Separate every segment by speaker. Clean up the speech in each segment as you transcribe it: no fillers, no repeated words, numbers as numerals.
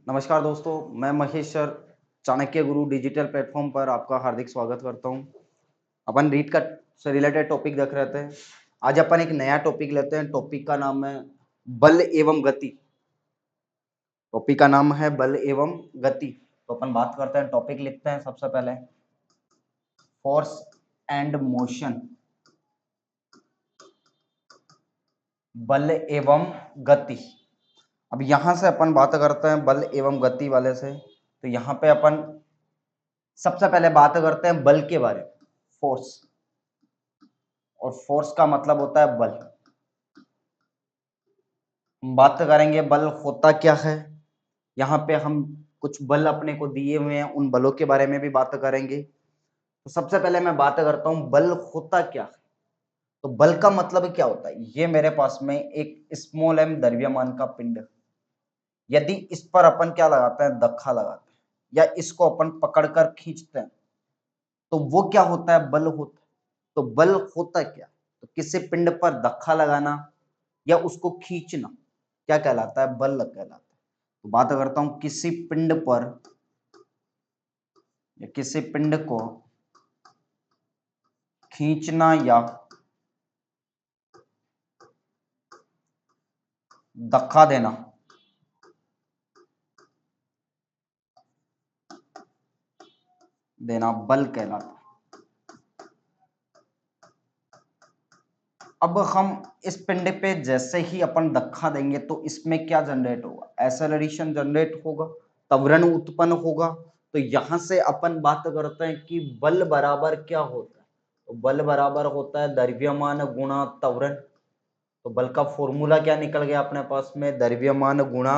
Speaker 1: नमस्कार दोस्तों, मैं महेश सर, चाणक्य गुरु डिजिटल प्लेटफॉर्म पर आपका हार्दिक स्वागत करता हूं। अपन रीड का से रिलेटेड टॉपिक देख रहे थे। आज अपन एक नया टॉपिक लेते हैं। टॉपिक का नाम है बल एवं गति। टॉपिक का नाम है बल एवं गति। तो अपन बात करते हैं, टॉपिक लिखते हैं सबसे पहले फोर्स एंड मोशन। बल एवं गति। अब यहां से अपन बात करते हैं बल एवं गति वाले से। तो यहाँ पे अपन सबसे पहले बात करते हैं बल के बारे में, फोर्स। और फोर्स का मतलब होता है बल। हम बात करेंगे बल होता क्या है। यहाँ पे हम कुछ बल अपने को दिए हुए हैं, उन बलों के बारे में भी बात करेंगे। तो सबसे पहले मैं बात करता हूँ बल होता क्या है। तो बल का मतलब क्या होता है। ये मेरे पास में एक स्मॉल एम द्रव्यमान का पिंड है। यदि इस पर अपन क्या लगाते हैं, धक्का लगाते हैं, या इसको अपन पकड़कर खींचते हैं, तो वो क्या होता है, बल होता है। तो बल होता क्या, तो किसी पिंड पर धक्का लगाना या उसको खींचना क्या कहलाता है, बल कहलाता है। तो बात करता हूं किसी पिंड पर या किसी पिंड को खींचना या धक्का देना बल कहलाता है। अब हम इस पिंड पे जैसे ही अपन धक्का देंगे तो इसमें क्या जनरेट होगा, एक्सेलरेशन जनरेट होगा, त्वरण उत्पन्न होगा। तो यहां से अपन बात करते हैं कि बल बराबर क्या होता है। तो बल बराबर होता है द्रव्यमान गुणा त्वरण। तो बल का फॉर्मूला क्या निकल गया अपने पास में, द्रव्यमान गुणा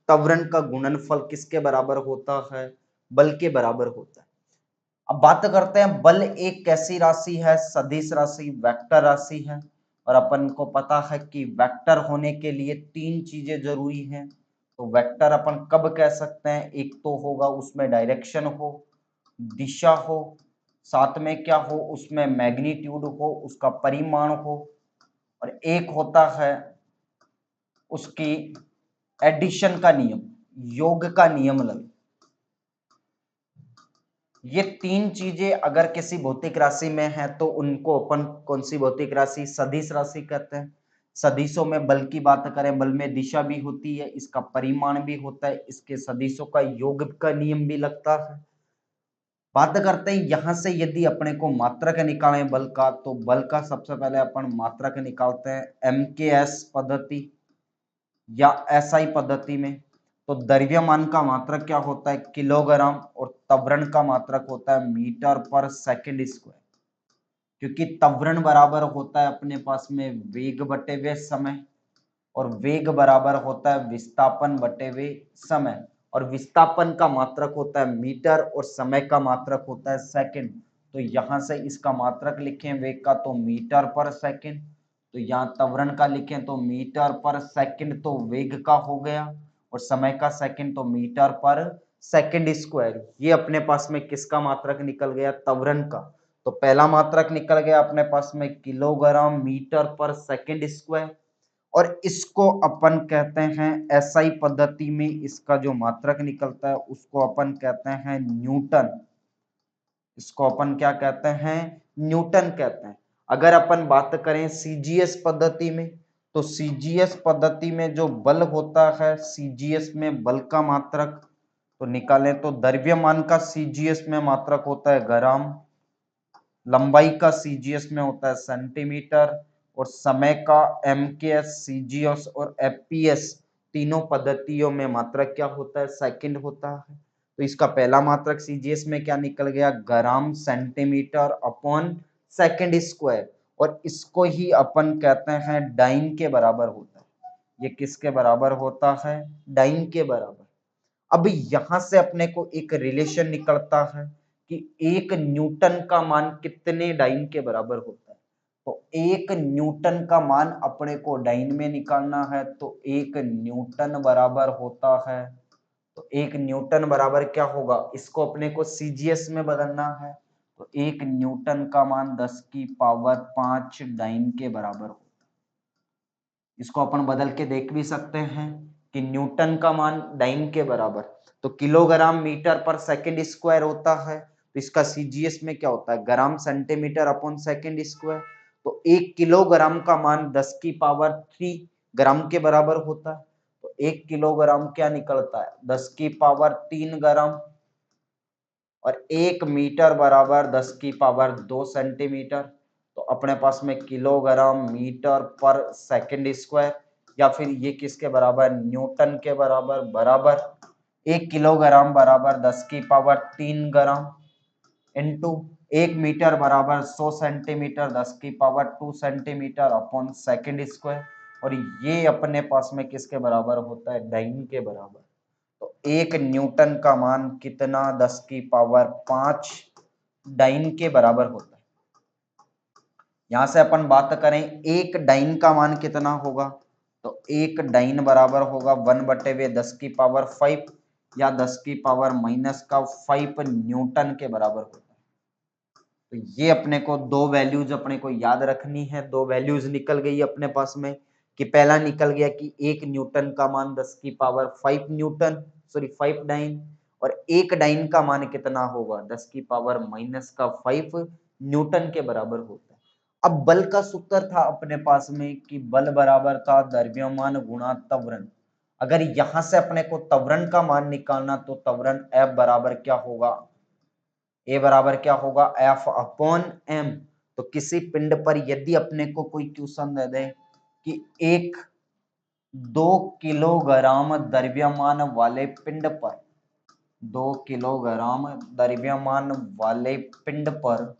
Speaker 1: त्वरण का गुणनफल किसके बराबर होता है, बल के बराबर होता है। अब बात करते हैं बल एक कैसी राशि है, सदिश राशि, वेक्टर राशि है। और अपन को पता है कि वेक्टर होने के लिए तीन चीजें जरूरी हैं। तो वेक्टर अपन कब कह सकते हैं, एक तो होगा उसमें डायरेक्शन हो, दिशा हो, साथ में क्या हो, उसमें मैग्नीट्यूड हो, उसका परिमाण हो, और एक होता है उसकी एडिशन का नियम, योग का नियम लगे। ये तीन चीजें अगर किसी भौतिक राशि में है तो उनको अपन कौन सी भौतिक राशि, सदिश राशि कहते हैं। सदिशों में बल की बात करें, बल में दिशा भी होती है, इसका परिमाण भी होता है, इसके सदिशों का योग का नियम भी लगता है। बात करते हैं यहां से यदि अपने को मात्रक निकालें बल का, तो बल का सबसे पहले अपन मात्रक निकालते हैं MKS पद्धति या SI पद्धति में। तो द्रव्यमान का मात्रक क्या होता है, किलोग्राम, और त्वरण का मात्रक होता है मीटर पर सेकंड स्क्वायर। क्योंकि त्वरण बराबर होता है अपने पास में वेग बटे वे समय, और वेग बराबर होता है विस्थापन बटे वे समय, और विस्थापन का मात्रक होता है मीटर और समय का मात्रक होता है सेकंड। तो यहां से इसका मात्रक लिखें वेग का तो मीटर पर सेकंड, तो यहाँ त्वरण का लिखें तो मीटर पर सेकंड तो वेग का हो गया, और समय का सेकंड तो मीटर पर सेकंड स्क्वायर। ये अपने पास में किसका मात्रक निकल गया, त्वरण का। तो पहला मात्रक निकल गया अपने पास में किलोग्राम मीटर पर सेकंड स्क्वायर। और इसको अपन कहते हैं एसआई पद्धति में इसका जो मात्रक निकलता है उसको अपन कहते हैं न्यूटन। इसको अपन क्या कहते हैं, न्यूटन कहते हैं। अगर अपन बात करें सीजीएस पद्धति में, तो सीजीएस पद्धति में जो बल होता है, सीजीएस में बल का मात्रक तो निकालें तो द्रव्यमान का सीजीएस में मात्रक होता है ग्राम, लंबाई का सीजीएस में होता है सेंटीमीटर, और समय का एमकेएस, सीजीएस और एफपीएस तीनों पद्धतियों में मात्रक क्या होता है, सेकंड होता है। तो इसका पहला मात्रक सीजीएस में क्या निकल गया, gram centimetre upon second square, और इसको ही अपन कहते हैं डाइन के बराबर होता है। ये किसके बराबर होता है, डाइन के बराबर। अब यहां से अपने को एक रिलेशन निकलता है कि एक न्यूटन का मान कितने डाइन के बराबर होता है। तो एक न्यूटन का मान अपने को डाइन में निकालना है, तो एक न्यूटन बराबर होता है, तो एक न्यूटन बराबर क्या होगा, इसको अपने को सीजीएस में बदलना है। तो एक न्यूटन का मान 10 की पावर 5 डाइन के बराबर होता है। इसको अपन बदल के देख भी सकते हैं कि न्यूटन का मान डाइन के बराबर, तो किलोग्राम मीटर पर सेकंड स्क्वायर होता है, तो इसका सीजीएस में क्या होता है, gram centimetre upon second square. तो 1 किलोग्राम का मान 10 की पावर 3 ग्राम के बराबर होता है। तो 1 किलोग्राम क्या निकलता है, 10 की पावर 3 ग्राम। और 1 मीटर बराबर 10 की पावर 2 सेंटीमीटर। तो अपने पास में किलोग्राम मीटर पर सेकंड स्क्वायर, या फिर ये किसके बराबर, न्यूटन के बराबर, बराबर 1 किलोग्राम बराबर 10 की पावर 3 ग्राम इंटू 1 मीटर बराबर 100 सेंटीमीटर 10 की power 2 centimetre upon second square. और ये अपने पास में किसके बराबर होता है, डाइन के बराबर। तो 1 न्यूटन का मान कितना, 10 की पावर 5 डाइन के बराबर होता है। यहां से अपन बात करें एक डाइन का मान कितना होगा, तो एक डाइन बराबर होगा 1/10 की पावर 5 या 10 की पावर माइनस का 5 न्यूटन के बराबर होता है। तो ये अपने को दो वैल्यूज अपने को याद रखनी है। दो वैल्यूज निकल गई अपने पास में, कि पहला निकल गया कि 1 न्यूटन का मान 10 की पावर 5 न्यूटन, सॉरी 5 डाइन, और 1 डाइन का मान कितना होगा, 10 की पावर माइनस का 5 न्यूटन के बराबर होता है। अब बल का सूत्र था अपने पास में कि बल बराबर था द्रव्यमान गुणा त्वरण। अगर यहां से अपने को त्वरण का मान निकालना, तो त्वरण F बराबर क्या होगा, ए बराबर क्या होगा, एफ अपॉन एम। तो किसी पिंड पर यदि अपने को कोई क्वेश्चन दे दे कि एक 2 किलोग्राम द्रव्यमान वाले पिंड पर, 2 किलोग्राम द्रव्यमान वाले पिंड पर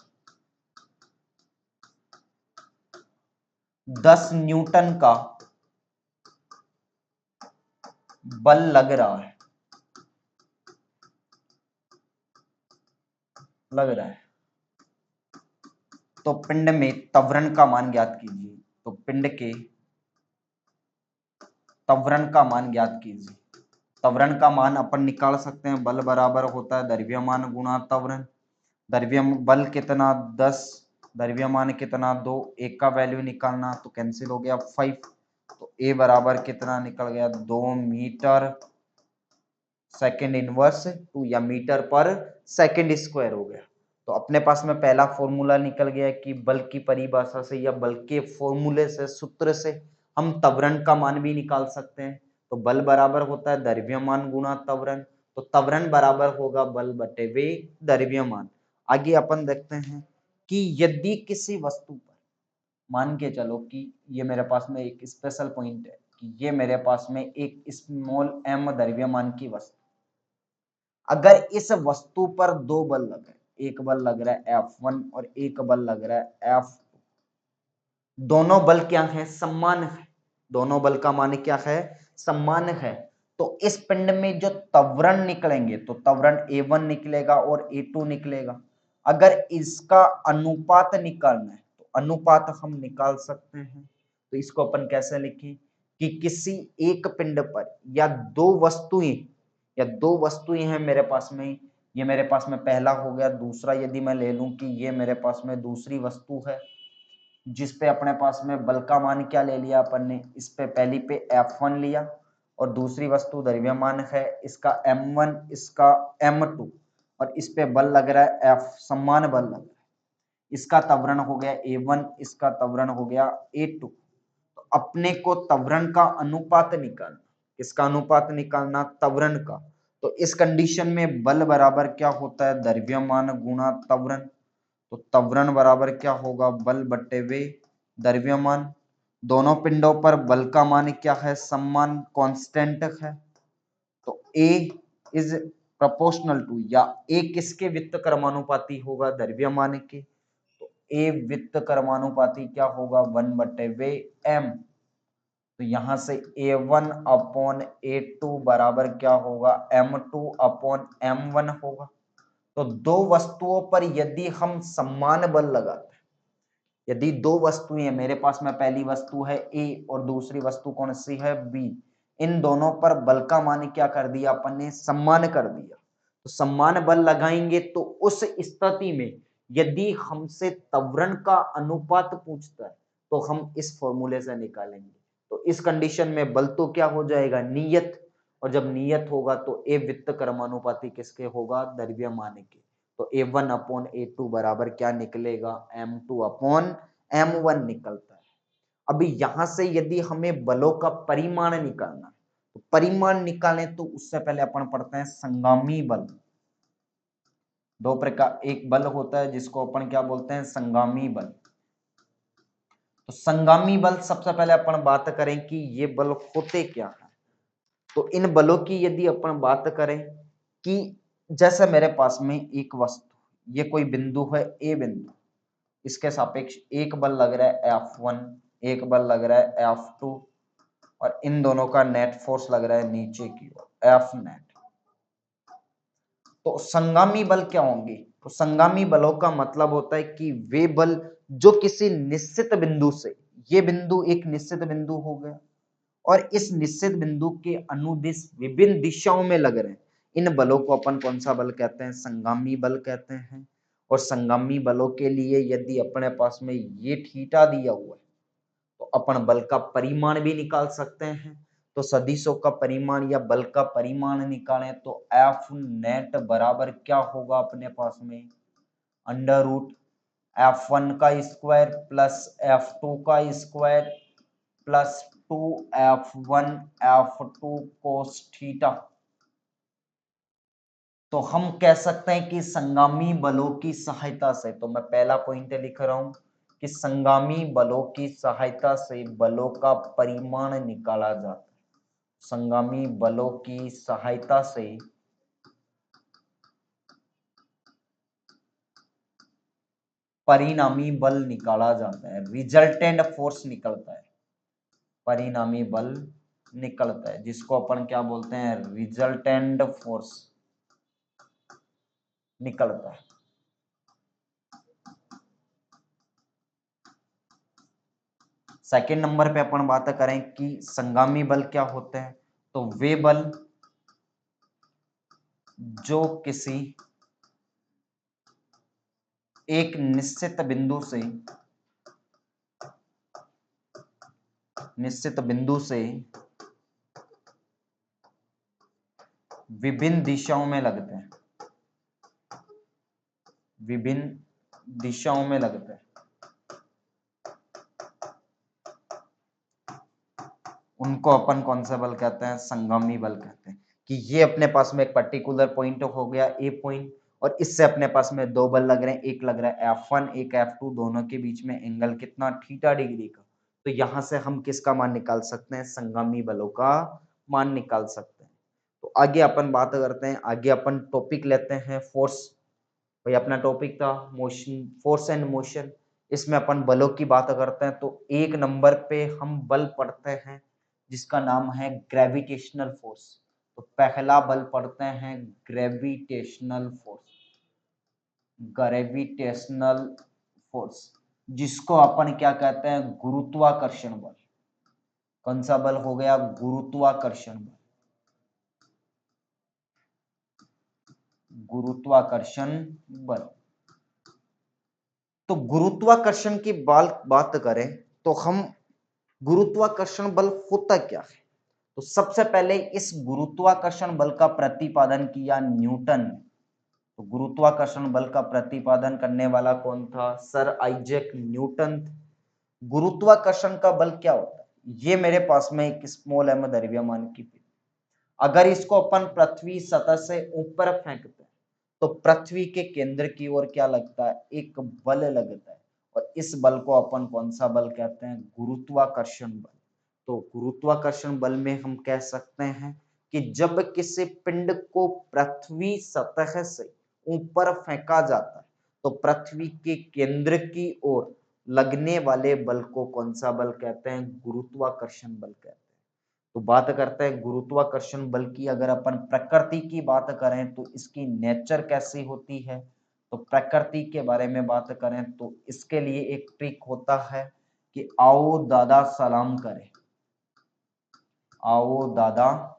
Speaker 1: 10 न्यूटन का बल लग रहा है, लग रहा है, तो पिंड में त्वरण का मान ज्ञात कीजिए। तो पिंड के त्वरण का मान ज्ञात कीजिए। त्वरण का मान अपन निकाल सकते हैं, बल बराबर होता है द्रव्यमान गुणा त्वरण। द्रव्यमान बल कितना 10, द्रव्यमान कितना 2, एक का वैल्यू निकालना तो कैंसिल हो गया 5। तो ए बराबर कितना निकल गया, 2 मीटर सेकंड इनवर्स 2 या मीटर पर सेकंड स्क्वायर हो गया। तो अपने पास में पहला फॉर्मूला निकल गया कि बल की परिभाषा से या बल के फॉर्मूले से, सूत्र से हम त्वरण का मान भी निकाल सकते हैं। तो बल बराबर होता है द्रव्यमान गुणा त्वरण। तो त्वरण बराबर होगा बल बटे वे द्रव्यमान। आगे अपन देखते हैं कि यदि किसी वस्तु पर, मान के चलो कि ये मेरे पास में एक स्पेशल पॉइंट है कि ये मेरे पास में एक स्मॉल एम द्रव्यमान की वस्तु, अगर इस वस्तु पर दो बल लग रहे, एक बल लग रहा है F1 और एक बल लग रहा है F2, दोनों बल क्या है, समान है, दोनों बल का मान क्या है, समान है। तो इस पिंड में जो त्वरण निकलेंगे, तो त्वरण A1 निकलेगा और A2 निकलेगा। अगर इसका अनुपात निकालना है, तो अनुपात हम निकाल सकते हैं। तो इसको अपन कैसे लिखें कि किसी एक पिंड पर या दो वस्तुएं हैं मेरे पास में, ये मेरे पास में पहला हो गया। दूसरा यदि मैं ले लूं कि ये मेरे पास में दूसरी वस्तु है, जिस पे अपने पास में बल का मान क्या ले लिया अपन ने, इस पे पहली पे F1 लिया, और दूसरी वस्तु द्रव्यमान है, इसका M1 इसका M2, और इस पे बल लग रहा है F, समान बल लग रहा है। इसका त्वरण हो गया A1, इसका त्वरण हो गया A2। तो अपने को त्वरण का अनुपात निकालना, किसका अनुपात निकालना, त्वरण का। तो इस कंडीशन में बल बराबर क्या होता है, द्रव्यमान गुणा त्वरण। तो त्वरण बराबर क्या होगा, बल बटे वे द्रव्यमान। दोनों पिंडों पर बल का मान क्या है, समान कांस्टेंट है। तो A इज प्रोपोर्शनल टू, या A किसके वित्त क्रमानुपाती होगा, द्रव्यमान के। तो A वित्त क्रमानुपाती क्या होगा, 1/m। तो यहां से A1 अपॉन A2 बराबर क्या होगा, M2 अपॉन M1 होगा। तो दो वस्तुओं पर यदि हम समान बल लगाते हैं, यदि दो वस्तुएं मेरे पास में, पहली वस्तु है A और दूसरी वस्तु कौन सी है, B, इन दोनों पर बल का मान क्या कर दिया अपन ने, सम्मान कर दिया। तो सम्मान बल लगाएंगे तो उस स्थिति में यदि हमसे त्वरण का अनुपात पूछता है, तो हम इस फॉर्मूले से निकालेंगे। तो तो इस कंडीशन में बल तो क्या हो जाएगा, नियत, और जब नियत होगा तो ए वित्त क्रमानुपाती किसके होगा, द्रव्यमान के। तो A1 अपॉन A2 बराबर क्या निकलेगा, M2 अपॉन M1 निकलता है। अभी यहां से यदि हमें बलों का परिमाण निकालना, तो परिमाण निकालें तो उससे पहले अपन पढ़ते हैं संगामी बल। दो प्रकार, एक बल होता है जिसको अपन क्या बोलते हैं, संगामी बल। तो संगामी बल सबसे पहले अपन बात करें कि ये बल होते क्या है। तो इन बलों की यदि अपन बात करें कि जैसे मेरे पास में एक वस्तु, ये कोई बिंदु है ए बिंदु, इसके सापेक्ष एक बल लग रहा है F1, एक बल लग रहा है F2, और इन दोनों का नेट फोर्स लग रहा है नीचे की ओर F नेट। तो संगामी बल क्या होंगे, तो संगामी बलों का मतलब होता है कि वे बल जो किसी निश्चित बिंदु से, ये बिंदु एक निश्चित बिंदु हो गया और इस निश्चित बिंदु के अनुदिश विभिन्न दिशाओं में लग रहे हैं, इन बलों को अपन कौन सा बल कहते हैं, संगामी बल कहते हैं। और संगामी बलों के लिए यदि अपने पास में ये थीटा दिया हुआ है तो अपन बल का परिमाण भी निकाल सकते हैं। तो सदिशों का परिमाण या बल का परिमाण निकालें तो एफ नेट बराबर क्या होगा अपने पास में, अंडर रूट F1 का स्क्वायर प्लस F2 का square plus 2F1 F2 cos theta. तो हम कह सकते हैं कि संगामी बलों की सहायता से, तो मैं पहला पॉइंट लिख रहा हूं कि संगामी बलों की सहायता से बलों का परिमाण निकाला जाता है। संगामी बलों की सहायता से परिणामी बल निकाला जाता है, रिजल्टेंट फोर्स निकलता है, परिणामी बल निकलता है, जिसको अपन क्या बोलते हैं, रिजल्टेंट फोर्स निकलता है। सेकेंड नंबर पे अपन बात करें कि संगामी बल क्या होते हैं, तो वे बल जो किसी एक निश्चित बिंदु से विभिन्न दिशाओं में लगते हैं, विभिन्न दिशाओं में लगते हैं, उनको अपन कौन सा बल कहते हैं, संगामी बल कहते हैं। कि ये अपने पास में एक पर्टिकुलर पॉइंट हो गया ए पॉइंट, और इससे अपने पास में दो बल लग रहे हैं, एक लग रहा है F1 एक F2, दोनों के बीच में एंगल कितना, थीटा डिग्री का। तो यहां से हम किसका मान निकाल सकते हैं, संगामी बलों का मान निकाल सकते हैं। तो आगे अपन बात करते हैं, आगे अपन टॉपिक लेते हैं फोर्स। भाई अपना टॉपिक था मोशन, फोर्स एंड मोशन, इसमें अपन बलों की बात करते हैं। तो एक नंबर पे हम बल पढ़ते हैं जिसका नाम है ग्रेविटेशनल फोर्स। तो पहला बल पढ़ते हैं ग्रेविटेशनल फोर्स, ग्रेविटेशनल फोर्स, जिसको अपन क्या कहते हैं, गुरुत्वाकर्षण बल। कौन सा बल हो गया, गुरुत्वाकर्षण बल, गुरुत्वाकर्षण बल। तो गुरुत्वाकर्षण की बात करें तो हम, गुरुत्वाकर्षण बल होता क्या है, तो सबसे पहले इस गुरुत्वाकर्षण बल का प्रतिपादन किया न्यूटन ने। तो गुरुत्वाकर्षण बल का प्रतिपादन करने वाला कौन था, सर आइजैक न्यूटन थे। गुरुत्वाकर्षण का बल क्या होता है, ये मेरे पास में एक स्मॉल एम द्रव्यमान की पिंड, अगर इसको अपन पृथ्वी सतह से ऊपर फेंकते हैं तो पृथ्वी के केंद्र की ओर क्या लगता है, एक बल लगता है, और इस बल को अपन कौन सा बल कहते हैं, गुरुत्वाकर्षण बल। तो गुरुत्वाकर्षण बल में हम कह सकते हैं कि जब किसी पिंड को पृथ्वी सतह से ऊपर फेंका जाता है तो पृथ्वी के केंद्र की ओर लगने वाले बल को कौन सा बल कहते हैं, गुरुत्वाकर्षण बल कहते हैं। तो बात करते हैं गुरुत्वाकर्षण बल की, अगर अपन प्रकृति की बात करें तो इसकी नेचर कैसी होती है, तो प्रकृति के बारे में बात करें तो इसके लिए एक ट्रिक होता है कि आओ दादा सलाम करें, आओ दादा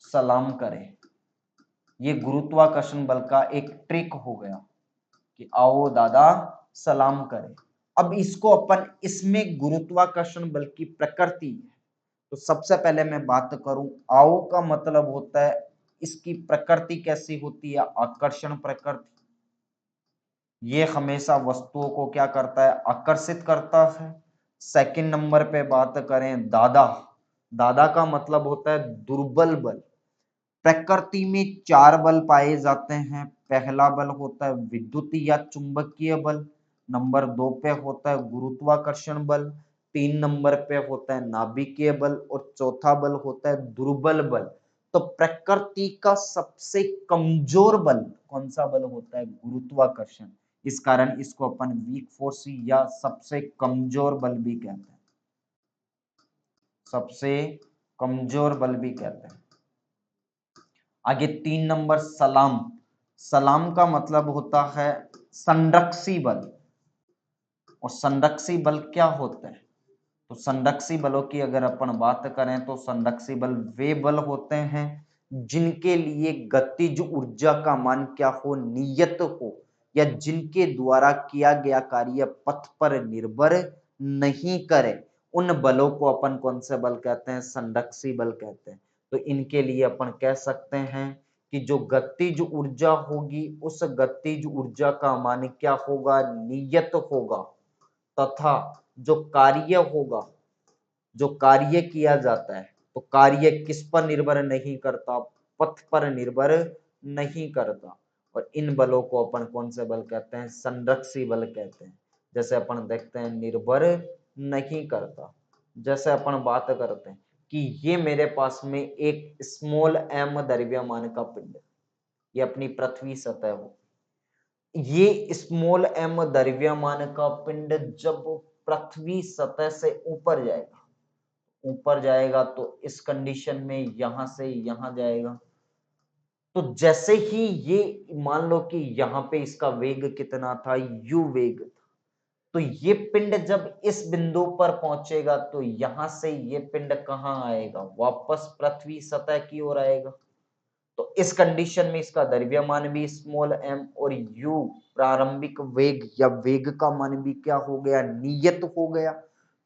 Speaker 1: सलाम करें, ये गुरुत्वाकर्षण बल का एक ट्रिक हो गया कि आओ दादा सलाम करें। अब इसको अपन इसमें गुरुत्वाकर्षण बल की प्रकृति है, तो सबसे पहले मैं बात करूं आओ का मतलब होता है इसकी प्रकृति कैसी होती है, आकर्षण प्रकृति। ये हमेशा वस्तुओं को क्या करता है, आकर्षित करता है। सेकंड नंबर पे बात करें दादा, दादा का मतलब होता है दुर्बल बल। प्रकृति में चार बल पाए जाते हैं। पहला बल होता है विद्युत या चुंबकीय बल, नंबर दो पे होता है गुरुत्वाकर्षण बल, तीन नंबर पे होता है नाभिकीय बल और चौथा बल होता है दुर्बल बल। तो प्रकृति का सबसे कमजोर बल कौन सा बल होता है, गुरुत्वाकर्षण। इस कारण इसको अपन वीक फोर्स या सबसे कमजोर बल भी कहते हैं, सबसे कमजोर बल भी कहते हैं। आगे तीन नंबर सलाम, सलाम का मतलब होता है संरक्षी बल। और संरक्षी बल क्या होते हैं, तो संरक्षी बलों की अगर अपन बात करें तो संरक्षी बल वे बल होते हैं जिनके लिए गतिज ऊर्जा का मान क्या हो, नियत हो, या जिनके द्वारा किया गया कार्य पथ पर निर्भर नहीं करे। उन बलों को अपन कौन से बल कहते हैं, संरक्षी बल कहते हैं। तो इनके लिए अपन कह सकते हैं कि जो गतिज ऊर्जा होगी उस गतिज ऊर्जा का मान क्या होगा, नियत होगा, तथा जो कार्य होगा, जो कार्य किया जाता है, तो कार्य किस पर निर्भर नहीं करता, पथ पर निर्भर नहीं करता। और इन बलों को अपन कौन से बल कहते हैं, संरक्षी बल कहते हैं। जैसे अपन देखते हैं निर्भर नहीं करता, जैसे अपन बात करते हैं कि ये मेरे पास में एक स्मॉल एम द्रव्यमान का पिंड, ये अपनी पृथ्वी सतह हो, ये स्मॉल एम द्रव्यमान का पिंड जब पृथ्वी सतह से ऊपर जाएगा, ऊपर जाएगा तो इस कंडीशन में यहां से यहां जाएगा। तो जैसे ही ये मान लो कि यहाँ पे इसका वेग कितना था, यू वेग था, तो ये पिंड जब इस बिंदु पर पहुंचेगा तो यहां से ये पिंड कहाँ आएगा, वापस पृथ्वी सतह की ओर आएगा। तो इस कंडीशन में इसका द्रव्यमान भी स्मॉल एम और यू प्रारंभिक वेग या वेग का मान भी क्या हो गया, नियत हो गया।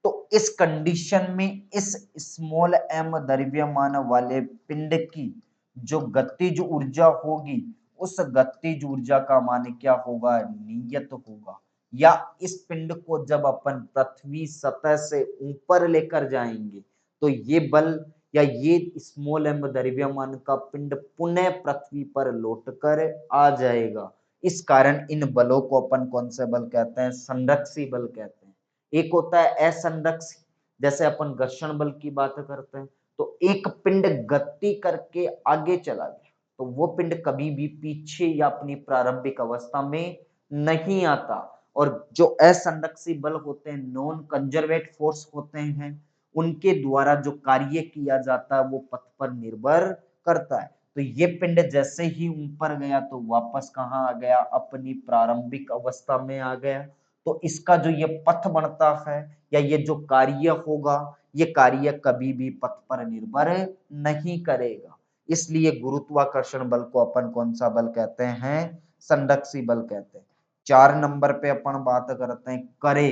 Speaker 1: तो इस कंडीशन में इस स्मॉल एम द्रव्यमान वाले पिंड की जो गतिज ऊर्जा होगी उस गतिज ऊर्जा का मान क्या होगा, नियत होगा। या इस पिंड को जब अपन पृथ्वी सतह से ऊपर लेकर जाएंगे तो ये बल या ये स्मॉल एम द्रव्यमान का पिंड पुनः पृथ्वी पर लौटकर आ जाएगा। इस कारण इन बलों को अपन कौन से बल कहते हैं, संरक्षी बल कहते हैं। एक होता है असंरक्षी, जैसे अपन घर्षण बल की बात करते हैं, तो एक पिंड गति करके आगे चला गया तो वो पिंड कभी भी पीछे या अपनी प्रारंभिक अवस्था में नहीं आता। और जो असंरक्षी बल होते हैं, नॉन कंजर्वेट फोर्स होते हैं, उनके द्वारा जो कार्य किया जाता है वो पथ पर निर्भर करता है। तो ये पिंड जैसे ही ऊपर गया तो वापस कहाँ आ गया, अपनी प्रारंभिक अवस्था में आ गया। तो इसका जो ये पथ बनता है या ये जो कार्य होगा, ये कार्य कभी भी पथ पर निर्भर नहीं करेगा। इसलिए गुरुत्वाकर्षण बल को अपन कौन सा बल कहते हैं, संरक्षी बल कहते हैं। चार नंबर पे अपन बात करते हैं करे,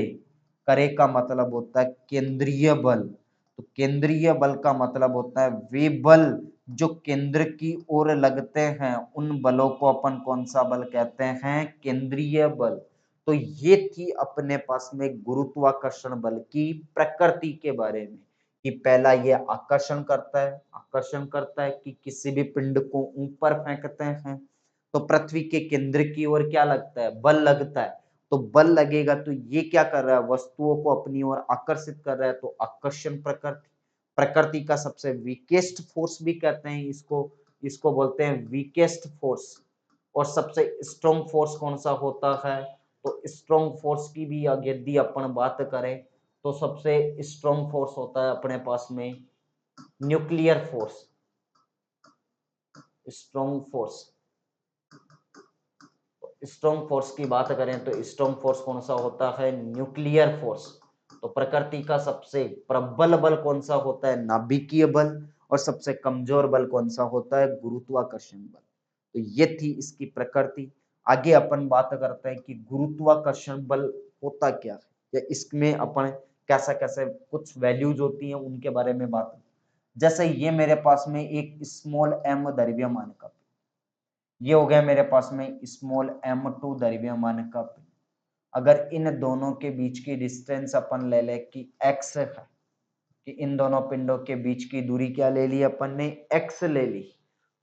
Speaker 1: करे का मतलब होता है केंद्रीय बल। तो केंद्रीय बल का मतलब होता है वे बल जो केंद्र की ओर लगते हैं, उन बलों को अपन कौन सा बल कहते हैं, केंद्रीय बल। तो ये थी अपने पास में गुरुत्वाकर्षण बल की प्रकृति के बारे में कि पहला ये आकर्षण करता है, आकर्षण करता है कि किसी भी पिंड को ऊपर फेंकते हैं तो पृथ्वी के केंद्र की ओर क्या लगता है, बल लगता है। तो बल लगेगा तो ये क्या कर रहा है, वस्तुओं को अपनी ओर आकर्षित कर रहा है, तो आकर्षण प्रकृति। प्रकृति का सबसे वीकेस्ट फोर्स भी कहते हैं इसको, इसको बोलते हैं वीकेस्ट फोर्स। और सबसे स्ट्रॉन्ग फोर्स कौन सा होता है, तो स्ट्रॉन्ग फोर्स की भी यदि अपन बात करें तो सबसे स्ट्रॉन्ग फोर्स होता है अपने पास में nuclear force, strong force. Strong force की बात करें तो स्ट्रॉन्ग फोर्स कौन सा होता है, न्यूक्लियर फोर्स। तो प्रकृति का सबसे प्रबल बल कौन सा होता है, नाभिकीय बल। और सबसे कमजोर बल कौन सा होता है, गुरुत्वाकर्षण बल। तो ये थी इसकी प्रकृति। आगे अपन बात करते हैं कि गुरुत्वाकर्षण बल होता क्या है। या इसमें अपन कैसा कैसे कुछ वैल्यूज होती हैं उनके बारे में बात। जैसे ये मेरे पास में एक स्मॉल m द्रव्यमान का, ये हो गया मेरे पास में स्मॉल m2 द्रव्यमान का। अगर इन दोनों के बीच की डिस्टेंस अपन ले ले कि x है, कि इन दोनों पिंडों के बीच की दूरी क्या ले ली अपन ने, x ले ली,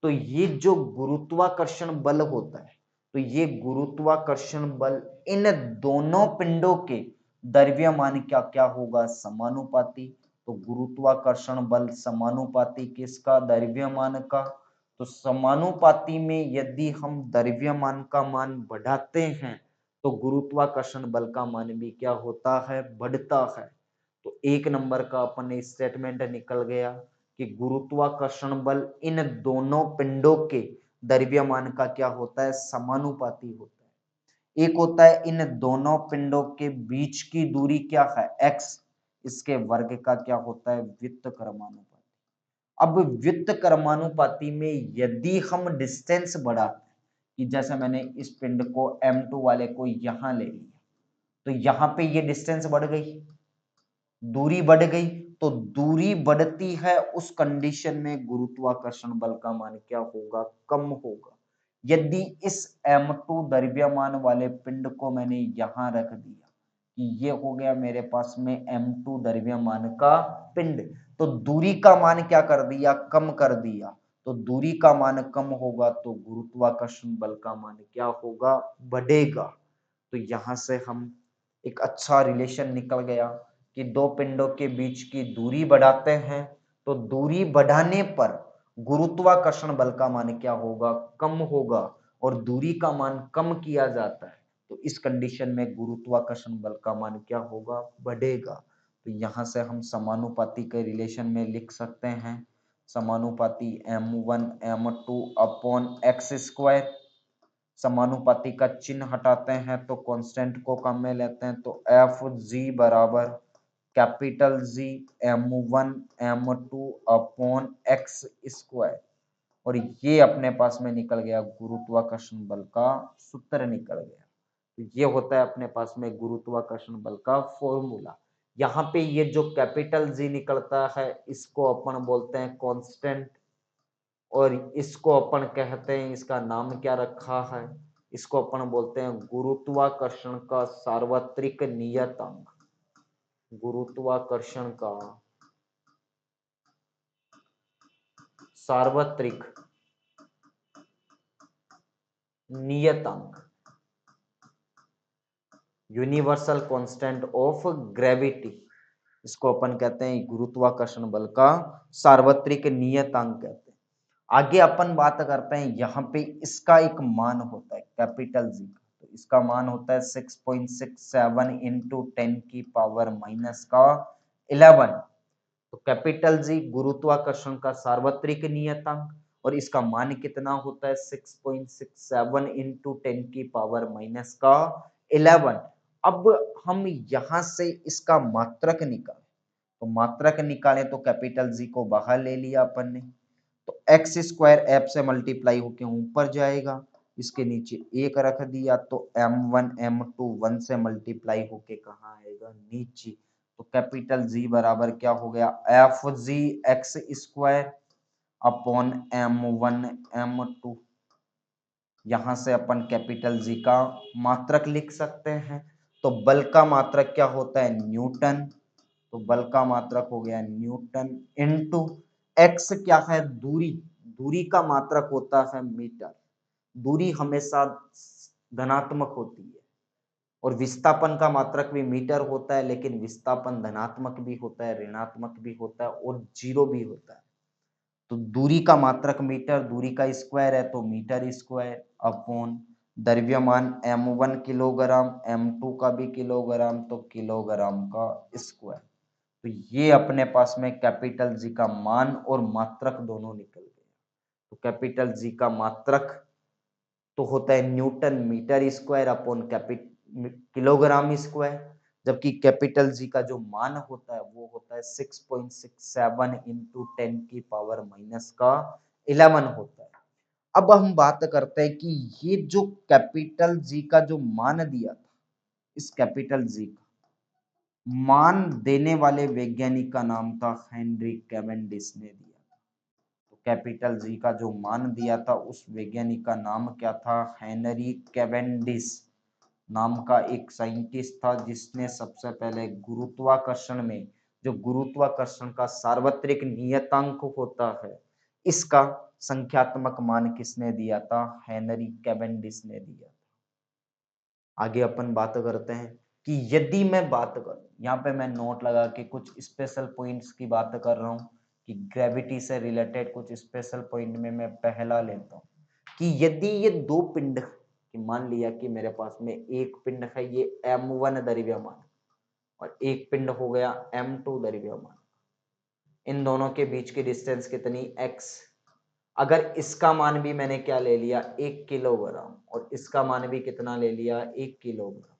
Speaker 1: तो ये जो गुरुत्वाकर्षण बल होता है, तो ये गुरुत्वाकर्षण बल इन दोनों पिंडों के द्रव्यमान क्या क्या होगा, समानुपाती। तो गुरुत्वाकर्षण बल समानुपाती किसका, द्रव्यमान का। तो समानुपाती में यदि हम द्रव्यमान का मान बढ़ाते हैं तो गुरुत्वाकर्षण बल का मान भी क्या होता है, बढ़ता है। तो एक नंबर का अपन ने स्टेटमेंट निकल गया कि गुरुत्वाकर्षण बल इन दोनों पिंडों के द्रव्यमान का क्या होता है, समानुपाती होता है। एक होता है इन दोनों पिंडों के बीच की दूरी क्या है, x, इसके वर्ग का क्या होता है, व्युत्क्रमानुपाती। अब व्युत्क्रमानुपाती में यदि हम डिस्टेंस बढ़ाते हैं, कि जैसे मैंने इस पिंड को m2 वाले को यहां ले लिया, तो यहां पे ये डिस्टेंस बढ़ गई, दूरी बढ़ गई, तो दूरी बढ़ती है उस कंडीशन में गुरुत्वाकर्षण बल का मान क्या होगा, कम होगा। यदि इस m2 द्रव्यमान वाले पिंड को मैंने यहां रख दिया कि ये हो गया मेरे पास में m2 द्रव्यमान का पिंड, तो दूरी का मान क्या कर दिया, कम कर दिया। तो दूरी का मान कम होगा तो गुरुत्वाकर्षण बल का मान क्या होगा, बढ़ेगा। तो यहां से हम एक अच्छा रिलेशन निकल गया कि दो पिंडों के बीच की दूरी बढ़ाते हैं तो दूरी बढ़ाने पर गुरुत्वाकर्षण बल का मान क्या होगा, कम होगा, और दूरी का मान कम किया जाता है तो इस कंडीशन में गुरुत्वाकर्षण बल का मान क्या होगा, बढ़ेगा। तो यहां से हम समानुपाती के रिलेशन में लिख सकते हैं, समानुपाती m1 m2 upon x square. समानुपाती का चिन्ह हटाते हैं तो कांस्टेंट को कम में लेते हैं, तो एफ जी बराबर capital G m1 m2 upon x square, और ये अपने पास में निकल गया गुरुत्वाकर्षण बल का सूत्र निकल गया। तो ये होता है अपने पास में गुरुत्वाकर्षण बल का फॉर्मूला। यहाँ पे ये जो कैपिटल जी निकलता है इसको अपन बोलते हैं कांस्टेंट, और इसको अपन कहते हैं, इसका नाम क्या रखा है, इसको अपन बोलते हैं गुरुत्वाकर्षण का सार्वत्रिक नियतांक। गुरुत्वाकर्षण का सार्वत्रिक नियतांक, यूनिवर्सल कांस्टेंट ऑफ ग्रेविटी, इसको अपन कहते हैं गुरुत्वाकर्षण बल का सार्वत्रिक नियतांक कहते हैं। आगे अपन बात करते हैं, यहाँ पे इसका एक मान होता है कैपिटल जी का, तो इसका मान होता है 6.67 इंटू 10 की पावर माइनस का 11। तो कैपिटल जी गुरुत्वाकर्षण का सार्वत्रिक नियतांक, और इसका मान कितना होता है 6.67 इंटू 10 की पावर माइनस का 11। अब हम यहां से इसका मात्रक निकालें, तो मात्रक निकालें तो कैपिटल जी को बाहर ले लिया अपन ने, तो एक्स स्क्वायर एफ से मल्टीप्लाई होके ऊपर जाएगा, इसके नीचे एक रख दिया, तो m1 m2 1 से मल्टीप्लाई होके कहाँ आएगा, नीचे। तो कैपिटल जी बराबर क्या हो गया, F G x square upon m1 m2। यहां से अपन कैपिटल जी का मात्रक लिख सकते हैं, तो बल का मात्रक क्या होता है, न्यूटन। तो बल का मात्रक हो गया न्यूटन इनटू एक्स क्या है, दूरी, दूरी का मात्रक होता है मीटर। दूरी हमेशा धनात्मक होती है, और विस्थापन का मात्रक भी मीटर होता है, लेकिन विस्थापन धनात्मक भी होता है, ऋणात्मक भी होता है, और जीरो भी होता है। तो दूरी का मात्रक मीटर, दूरी का स्क्वायर है तो मीटर स्क्वायर अपॉन द्रव्यमान m1 किलोग्राम, m2 का भी किलोग्राम, तो किलोग्राम का स्क्वायर। तो ये अपने पास में कैपिटल जी का मान और मात्रक दोनों निकल गए। तो कैपिटल जी का मात्रक तो होता है newton metre square upon kilogram square, जबकि कैपिटल जी का जो मान होता है वो होता है 6.67 इंटू 10 की पावर माइनस का 11 होता है। अब हम बात करते हैं कि ये जो कैपिटल जी का जो मान दिया था, इस कैपिटल जी का मान देने वाले वैज्ञानिक का नाम था हेनरी कैवेंडिश ने दिया। तो कैपिटल जी का जो मान दिया था उस वैज्ञानिक का नाम क्या था? हेनरी कैवेंडिश नाम का एक साइंटिस्ट था जिसने सबसे पहले गुरुत्वाकर्षण में, जो गुरुत्वाकर्षण का सार्वत्रिक नियतांक होता है, इसका संख्यात्मक मान किसने दिया था? हेनरी कैवेंडिश ने दिया। आगे अपन बात करते हैं कि यदि मैं बात करूं, यहाँ पे मैं नोट लगा के कुछ स्पेशल पॉइंट्स की बात कर रहा हूं कि ग्रेविटी से रिलेटेड कुछ स्पेशल पॉइंट में मैं पहला लेता हूं कि यदि ये दो पिंड, कि मान लिया कि मेरे पास में एक पिंड है ये m1 द्रव्यमान और एक पिंड हो गया m2 द्रव्यमान, इन दोनों के बीच की डिस्टेंस कितनी? x। अगर इसका मान भी मैंने क्या ले लिया? 1 किलोग्राम, और इसका मान भी कितना ले लिया? 1 किलोग्राम,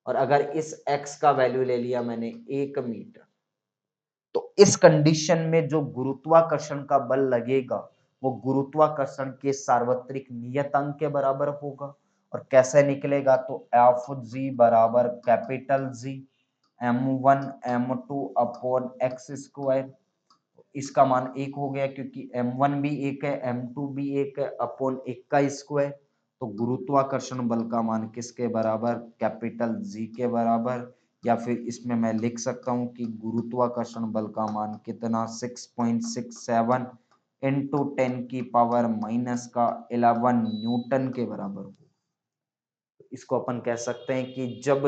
Speaker 1: और अगर इस x का वैल्यू ले लिया मैंने 1 मीटर, तो इस कंडीशन में जो गुरुत्वाकर्षण का बल लगेगा वो गुरुत्वाकर्षण के सार्वत्रिक नियतांक के बराबर होगा। और कैसे निकलेगा? तो एफ जी बराबर capital G m1 m2 upon x square. इसका मान 1 हो गया क्योंकि m1 भी 1 है, m2 भी 1 है, अपॉन 1 का स्क्वायर। तो गुरुत्वाकर्षण बल का मान किसके बराबर? कैपिटल जी के बराबर। या फिर इसमें मैं लिख सकता हूं कि गुरुत्वाकर्षण बल का मान कितना? 6.67 इंटू 10 की पावर माइनस का 11 न्यूटन के बराबर हो। इसको अपन कह सकते हैं कि जब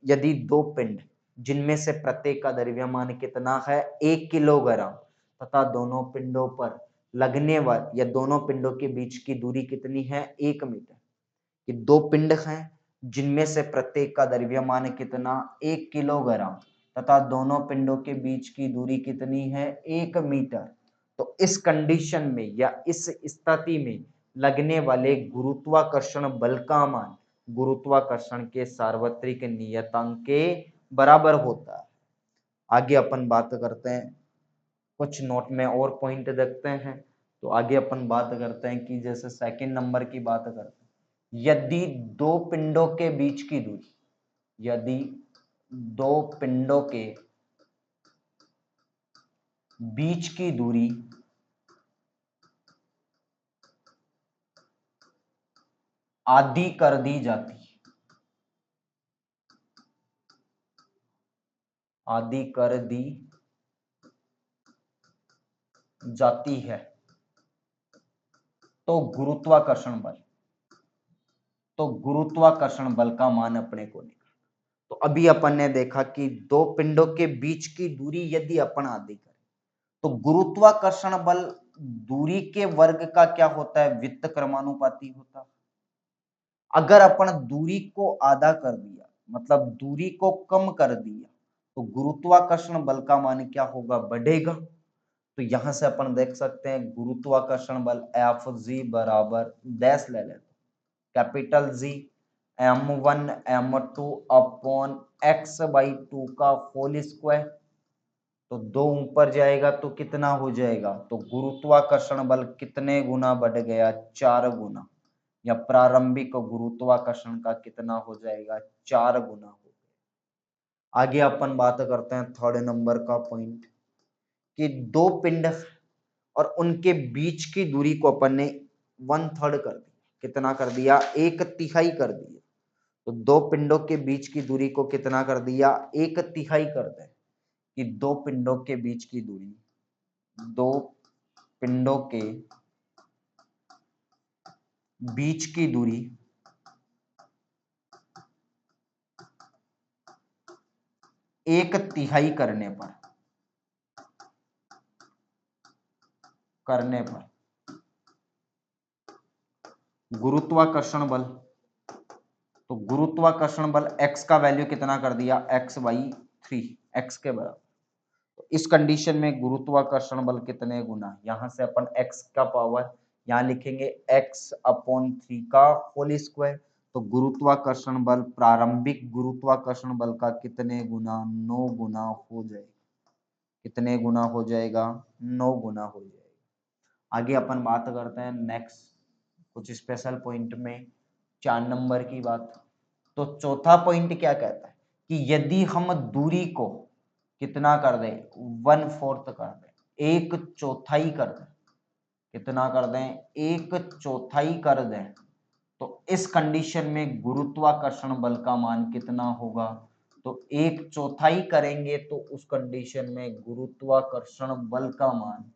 Speaker 1: यदि दो पिंड जिनमें से प्रत्येक का द्रव्यमान कितना है? 1 किलोग्राम, तथा दोनों पिंडों पर लगने वाली या दोनों पिंडों के बीच की दूरी कितनी है? 1 मीटर। कि दो पिंड हैं जिनमें से प्रत्येक का द्रव्यमान कितना? 1 किलोग्राम, तथा दोनों पिंडों के बीच की दूरी कितनी है? 1 मीटर। तो इस कंडीशन में या इस स्थिति में लगने वाले गुरुत्वाकर्षण बल का मान गुरुत्वाकर्षण के सार्वत्रिक नियतांक के बराबर होता है। आगे अपन बात करते हैं, कुछ नोट में और पॉइंट देखते हैं। तो आगे अपन बात करते हैं कि जैसे सेकंड नंबर की बात करते हैं, यदि दो पिंडों के बीच की दूरी, यदि दो पिंडों के बीच की दूरी आधी कर दी जाती, आधी कर दी जाती है, तो गुरुत्वाकर्षण बल का मान अपने को निकाल। तो अभी अपन ने देखा कि दो पिंडों के बीच की दूरी यदि अपन आधी करें तो गुरुत्वाकर्षण बल दूरी के वर्ग का क्या होता है? व्युत्क्रमानुपाती क्रमानुपाती होता है। अगर अपन दूरी को आधा कर दिया, मतलब दूरी को कम कर दिया, तो गुरुत्वाकर्षण बल का मान क्या होगा? बढ़ेगा। तो यहां से अपन देख सकते हैं गुरुत्वाकर्षण बल एफ जी बराबर डैश ले लेते, capital G m1 m2 upon x by 2 का होल स्क्वायर। तो दो ऊपर जाएगा तो कितना हो जाएगा? तो गुरुत्वाकर्षण बल कितने गुना बढ़ गया? 4 गुना। या प्रारंभिक गुरुत्वाकर्षण का कितना हो जाएगा? 4 गुना हो गया। आगे अपन बात करते हैं थर्ड नंबर का पॉइंट कि दो पिंड और उनके बीच की दूरी को अपन ने 1/3 कर दिया। कितना कर दिया? 1/3 कर दिया। तो दो पिंडों के बीच की दूरी को कितना कर दिया? 1/3 कर दें। कि दो पिंडों के बीच की दूरी, दो पिंडों के बीच की दूरी 1/3 करने पर गुरुत्वाकर्षण बल, तो गुरुत्वाकर्षण बल x का वैल्यू कितना कर दिया? x/3, x के बराबर। तो इस कंडीशन में गुरुत्वाकर्षण बल कितने गुना? यहां से अपन x का पावर यहां लिखेंगे x/3 का होल स्क्वायर। तो गुरुत्वाकर्षण बल, प्रारंभिक गुरुत्वाकर्षण बल का कितने गुना? 9 गुना हो जाएगा। कितने गुना हो जाएगा? 9 गुना हो जाएगा। आगे अपन बात करते हैं नेक्स्ट कुछ स्पेशल पॉइंट में 4 नंबर की बात। तो चौथा पॉइंट क्या कहता है कि यदि हम दूरी को कितना कर दें, 1/4 कर दें, 1/4 कर दें, कितना कर दें, 1/4 कर दें, तो इस कंडीशन में गुरुत्वाकर्षण बल का मान कितना होगा? तो 1/4 करेंगे तो उस कंडीशन में गुरुत्वाकर्षण बल का मान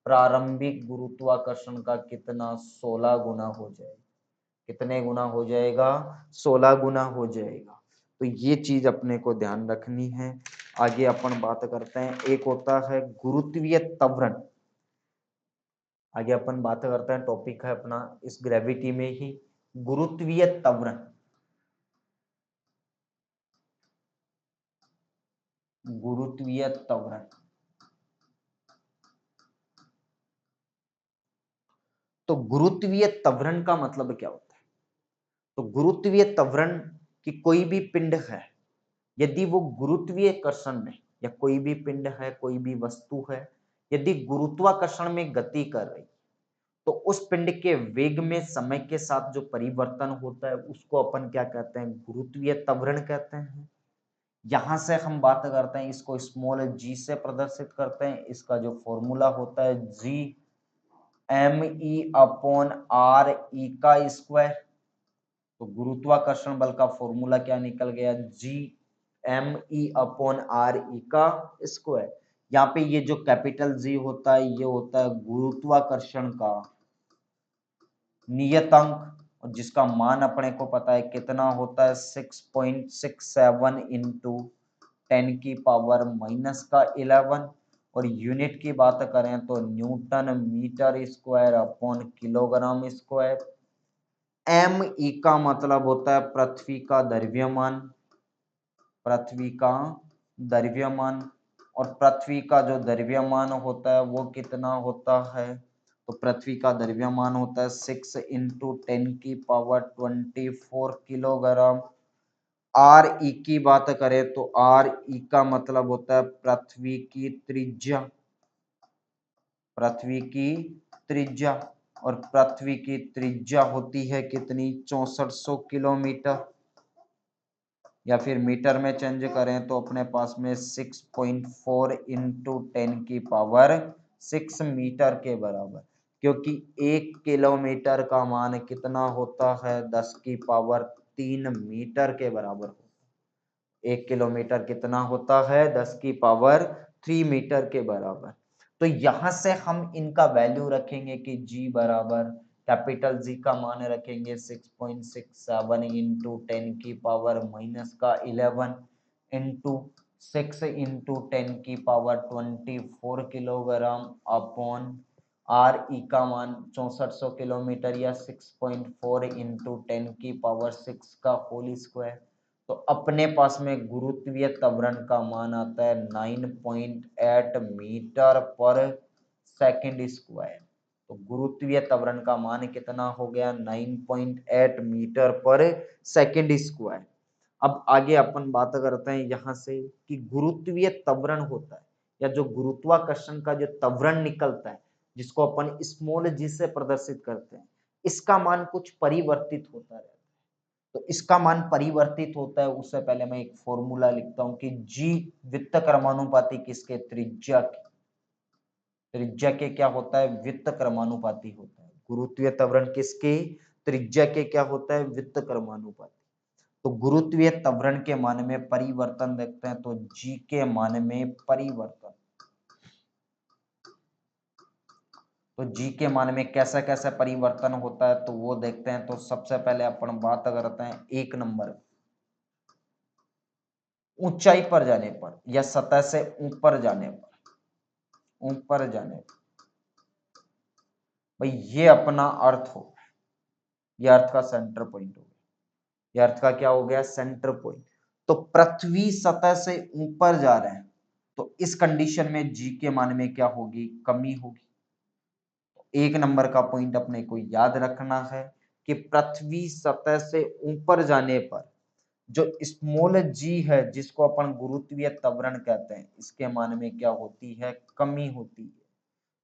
Speaker 1: प्रारंभिक गुरुत्वाकर्षण का कितना, 16 गुना हो जाएगा। कितने गुना हो जाएगा? 16 गुना हो जाएगा। तो ये चीज अपने को ध्यान रखनी है। आगे अपन बात करते हैं, एक होता है गुरुत्वीय त्वरण। आगे अपन बात करते हैं, टॉपिक है अपना इस ग्रेविटी में ही गुरुत्वीय त्वरण। गुरुत्वीय त्वरण, तो गुरुत्वीय त्वरण का मतलब क्या होता है? तो गुरुत्वीय त्वरण की कोई भी पिंड है, यदि वो गुरुत्वीय कर्षण में, या कोई भी पिंड है, कोई भी वस्तु है, यदि गुरुत्वाकर्षण में गति कर रही, तो उस पिंड के वेग में समय के साथ जो परिवर्तन होता है उसको अपन क्या कहते हैं? गुरुत्वीय त्वरण कहते हैं। यहां से हम बात करते हैं, इसको स्मॉल g से प्रदर्शित करते हैं। इसका जो फॉर्मूला होता है g me/r e का स्क्वायर। तो गुरुत्वाकर्षण बल का फॉर्मूला क्या निकल गया? g me/r e का स्क्वायर। यहाँ पे ये जो कैपिटल G होता है, ये होता है गुरुत्वाकर्षण का नियतांक, और जिसका मान अपने को पता है कितना होता है, 6.67 इंटू 10⁻⁻11। और यूनिट की बात करें तो newton metre square upon kilogram square. M E का मतलब होता है पृथ्वी का द्रव्यमान, पृथ्वी का द्रव्यमान। और पृथ्वी का जो द्रव्यमान होता है वो कितना होता है? तो पृथ्वी का द्रव्यमान होता है 6 इंटू 10⁻24 किलोग्राम। आर ई की बात करें तो आर ई का मतलब होता है पृथ्वी की त्रिज्या, पृथ्वी की त्रिज्या। और पृथ्वी की त्रिज्या होती है कितनी? 6400 किलोमीटर, या फिर मीटर में चेंज करें तो अपने पास में 6.4 इंटू 10⁻6 मीटर के बराबर। क्योंकि 1 किलोमीटर का मान कितना होता है? 10⁻3 मीटर के बराबर होता है। 1 किलोमीटर कितना होता है? 10⁻3 मीटर के बराबर। तो यहां से हम इनका वैल्यू रखेंगे कि g बराबर कैपिटल G का मान रखेंगे 6.67 into 10⁻11 into 6 into 10⁻24 kilogram upon R E का मान 6400 किलोमीटर, या 6.4 इंटू 10⁻6 का होल स्क्वायर। तो अपने पास में गुरुत्वीय त्वरण का मान आता है 9.8 मीटर पर सेकंड स्क्वायर। तो गुरुत्वीय त्वरण का मान कितना हो गया? 9.8 मीटर पर सेकंड स्क्वायर। अब आगे अपन बात करते हैं यहां से कि गुरुत्वीय त्वरण होता है, या जो गुरुत्वाकर्षण का जो त्वरण निकलता है, जिसको अपन स्मॉल g से प्रदर्शित करते हैं, इसका मान कुछ परिवर्तित होता रहता है। तो इसका मान परिवर्तित होता है, उससे पहले मैं एक फॉर्मूला लिखता हूं कि g वित्त क्रमानुपाती किसके? त्रिज्या के। त्रिज्या के क्या होता है? वित्त क्रमानुपाती होता है। गुरुत्वीय त्वरण किसके? त्रिज्या के क्या होता है? वित्त क्रमानुपाती। तो गुरुत्वीय त्वरण के मान में परिवर्तन देखते हैं, तो g के मान में परिवर्तन, तो g के मान में कैसा कैसा परिवर्तन होता है तो वो देखते हैं। तो सबसे पहले अपन बात करते हैं 1 नंबर, ऊंचाई पर जाने पर या सतह से ऊपर जाने पर, ऊपर जाने पर भाई ये अपना अर्थ हो, ये अर्थ का सेंटर पॉइंट हो गया। ये अर्थ का क्या हो गया? Centre point. तो पृथ्वी सतह से ऊपर जा रहे हैं, तो इस कंडीशन में g के मान में क्या होगी? कमी होगी। 1 नंबर का पॉइंट अपने को याद रखना है कि पृथ्वी सतह से ऊपर जाने पर जो स्मॉल g है, जिसको अपन गुरुत्वीय त्वरण कहते हैं, इसके मान में क्या होती है? कमी होती है।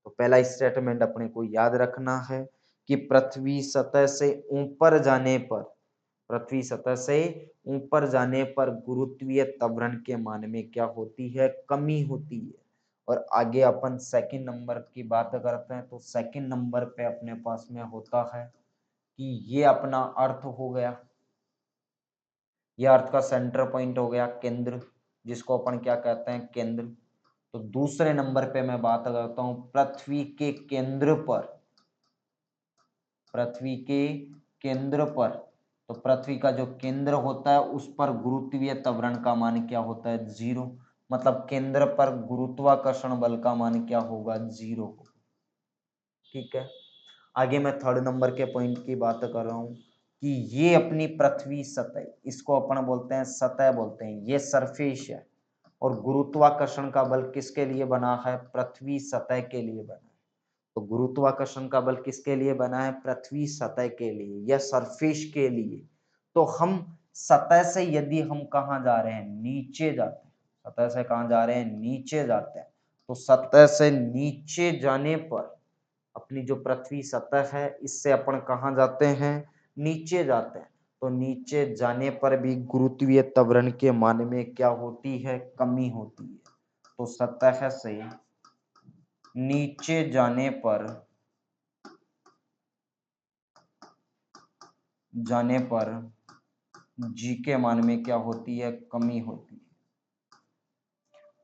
Speaker 1: तो पहला स्टेटमेंट अपने को याद रखना है कि पृथ्वी सतह से ऊपर जाने पर पृथ्वी सतह से ऊपर जाने पर गुरुत्वीय त्वरण के मान में क्या होती है, कमी होती है। और आगे अपन सेकंड नंबर की बात करते हैं, तो सेकंड नंबर पे अपने पास में होता है कि ये अपना अर्थ हो गया, ये अर्थ का सेंटर पॉइंट हो गया, केंद्र, जिसको अपन क्या कहते हैं, केंद्र। तो दूसरे नंबर पे मैं बात करता हूं पृथ्वी के केंद्र पर, पृथ्वी के केंद्र पर। तो पृथ्वी का जो केंद्र होता है उस पर गुरुत्वीय त्वरण का मान क्या होता है, 0। मतलब केंद्र पर गुरुत्वाकर्षण बल का मान क्या होगा, 0। ठीक है। आगे मैं थर्ड नंबर के पॉइंट की बात कर रहा हूं कि ये अपनी पृथ्वी सतह, इसको अपन बोलते हैं सतह बोलते हैं, ये सरफेस है। और गुरुत्वाकर्षण का बल किसके लिए बना है, पृथ्वी सतह के लिए बना है। तो गुरुत्वाकर्षण का बल किसके लिए बना है, पृथ्वी सतह के लिए या सरफेस के लिए। तो हम सतह से यदि हम कहाँ जा रहे हैं, नीचे जाते हैं, सतह से कहाँ जा रहे हैं, नीचे जाते हैं। तो सतह से नीचे जाने पर अपनी जो पृथ्वी सतह है इससे अपन कहाँ जाते हैं, नीचे जाते हैं। तो नीचे जाने पर भी गुरुत्वीय त्वरण के मान में क्या होती है, कमी होती है। तो सतह से नीचे जाने पर जी के मान में क्या होती है, कमी होती है।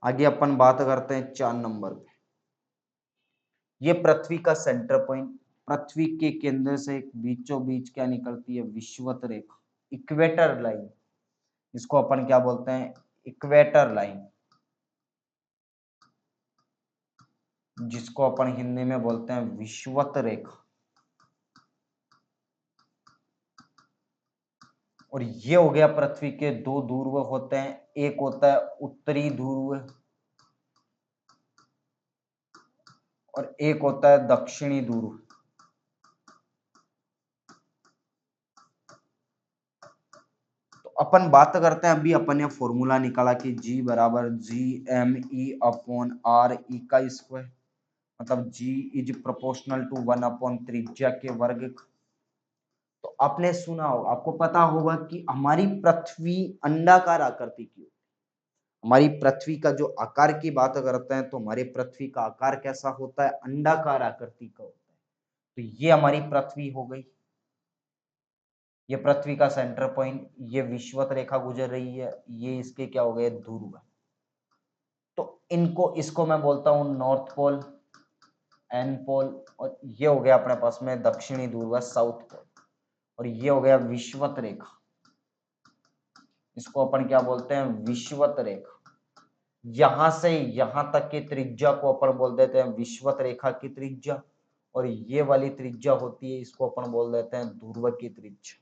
Speaker 1: आगे अपन बात करते हैं 4 नंबर पे। ये पृथ्वी का सेंटर पॉइंट, पृथ्वी के केंद्र से बीचों बीच क्या निकलती है, विषुवत रेखा, इक्वेटर लाइन, इसको अपन क्या बोलते हैं, इक्वेटर लाइन, जिसको अपन हिंदी में बोलते हैं विषुवत रेखा। और ये हो गया पृथ्वी के दो ध्रुव होते हैं, एक होता है उत्तरी ध्रुव और एक होता है दक्षिणी ध्रुव। तो अपन बात करते हैं, अभी अपन ने फॉर्मूला निकाला कि G बराबर GME/R E का स्क्वायर, मतलब G इज प्रोपोर्शनल टू 1 त्रिज्या के वर्ग। तो आपने सुना हो, आपको पता होगा कि हमारी पृथ्वी अंडाकार आकृति की, हमारी पृथ्वी का जो आकार की बात करते हैं तो हमारी पृथ्वी का आकार कैसा होता है, अंडाकार आकृति का होता है। तो ये हमारी पृथ्वी हो गई, ये पृथ्वी का सेंटर पॉइंट, ये विषुवत रेखा गुजर रही है, ये इसके क्या हो गए, ध्रुव। तो इनको, इसको मैं बोलता हूं नॉर्थ पोल, एन पोल, और ये हो गया अपने पास में दक्षिणी ध्रुव, साउथ पोल। और ये हो गया विषुवत रेखा, इसको अपन क्या बोलते हैं, विषुवत रेखा। यहां से यहां तक की त्रिज्या को अपन बोल देते हैं विषुवत रेखा की त्रिज्या, और ये वाली त्रिज्या होती है, इसको अपन बोल देते हैं ध्रुव की त्रिज्या।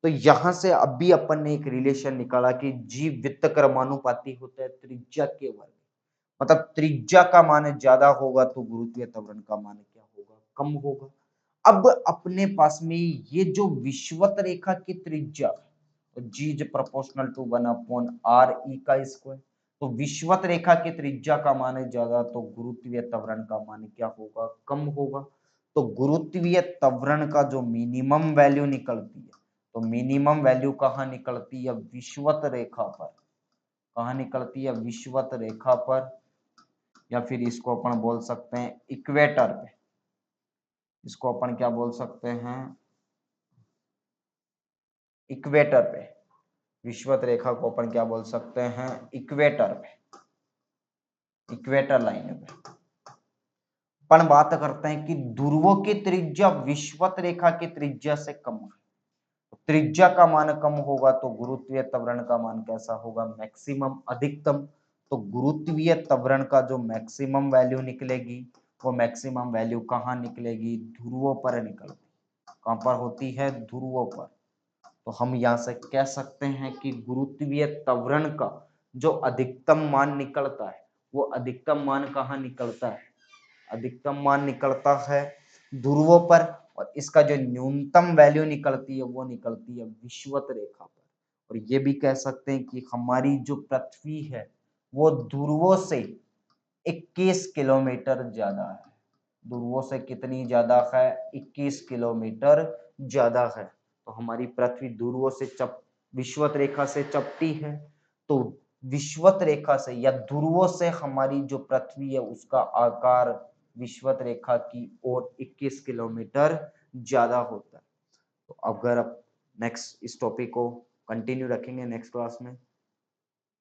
Speaker 1: तो यहां से अभी अपन ने एक रिलेशन निकाला कि जी वित्त क्रमानुपाती होता है त्रिज्या के वर्ग, मतलब त्रिज्या का मान ज्यादा होगा तो गुरुत्वीय त्वरण का मान क्या होगा, कम होगा। अब अपने पास में ये जो विषुवत रेखा की त्रिज्या, g is proportional to 1/r e का स्क्वायर। तो विषुवत रेखा की त्रिज्या का मान है ज्यादा तो गुरुत्वीय त्वरण का मान क्या होगा, कम होगा। तो गुरुत्वीय त्वरण का जो मिनिमम वैल्यू निकलती है, तो मिनिमम वैल्यू कहाँ निकलती है, विषुवत रेखा पर। कहाँ निकलती है, विषुवत रेखा पर, या फिर इसको अपन बोल सकते हैं इक्वेटर पे। इसको अपन क्या बोल सकते हैं, इक्वेटर पे। विषुवत रेखा को अपन क्या बोल सकते हैं, इक्वेटर पे, इक्वेटर लाइन पे। अपन बात करते हैं कि ध्रुवों की त्रिज्या विषुवत रेखा की त्रिज्या से कम है। त्रिज्या का मान कम होगा तो गुरुत्वीय त्वरण का मान कैसा होगा, मैक्सिमम, अधिकतम। तो गुरुत्वीय त्वरण का जो मैक्सिमम वैल्यू निकलेगी, वो मैक्सिमम वैल्यू कहाँ निकलेगी, ध्रुवों पर निकलेगी। कहां पर होती है, ध्रुवों पर। तो हम यहां से कह सकते हैं कि गुरुत्वीय त्वरण का जो अधिकतम मान निकलता है, वो अधिकतम मान कहाँ निकलता है, अधिकतम मान निकलता है ध्रुवों पर। और इसका जो न्यूनतम वैल्यू निकलती है वो निकलती है विषुवत रेखा पर। और ये भी कह सकते हैं कि हमारी जो पृथ्वी है वो ध्रुवों से 21 किलोमीटर ज्यादा है। ध्रुवों से कितनी ज्यादा है, 21 किलोमीटर ज्यादा है। तो हमारी पृथ्वी ध्रुवों से विषुवत रेखा से चपटी है, तो विषुवत रेखा से या ध्रुवों से हमारी जो पृथ्वी है उसका आकार विषुवत रेखा की ओर 21 किलोमीटर ज्यादा होता है। तो अगर अब नेक्स्ट इस टॉपिक को कंटिन्यू रखेंगे नेक्स्ट क्लास में।